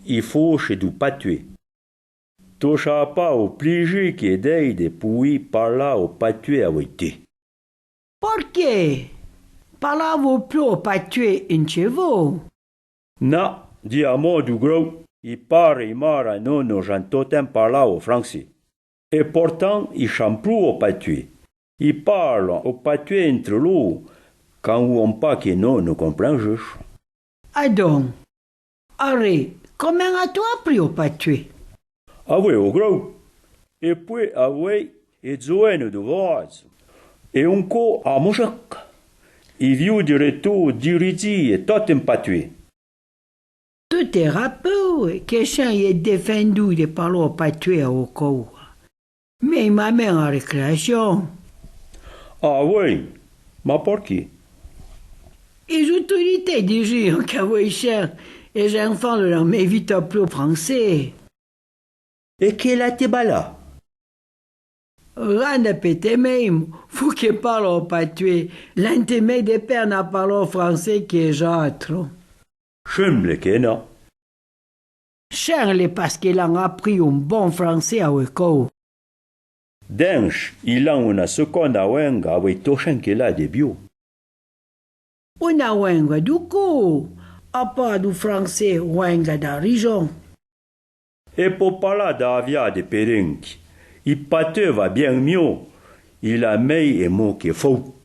il faut chez du patué. Tosha pas obligé qui dei de puis parla au patué a voité. Perché? Parlavo più patué in cevo. Na, di a mo du gros, il pare i mara non no jantotem parla au français. Et pourtant, il champlou au patué. Ils parlent au patué entre l'eau, quand on pas que non ne comprend juste. Adon. Arre, comment as-tu appris au patué? Ah oui, au gros. Et puis, ah oui, et zoene de voix. Et encore à Mouchak. Il vient de retour dirigi et tout un patué. Tu te rappelles que j'ai défendu de parler au patué au cou. Mais ma mère en récréation. Ah oui, ma pour qui? Les autorités disent qu'avec les enfants ne m'évitent plus français. Et qui la te bala? Randa pété même, faut que parle au patué. L'intimé des pères n'a parlé français que j'autre. Chumble que non. Charles parce qu'il a appris un bon français à l'école. Dench, il a una seconda wenga avec toshen que la de bio. Una wenga du coup, à part du français, wenga d'argent. Et pour parler d'avia de Périnque, il pâte va bien mieux. Il a meilleur mot que faux.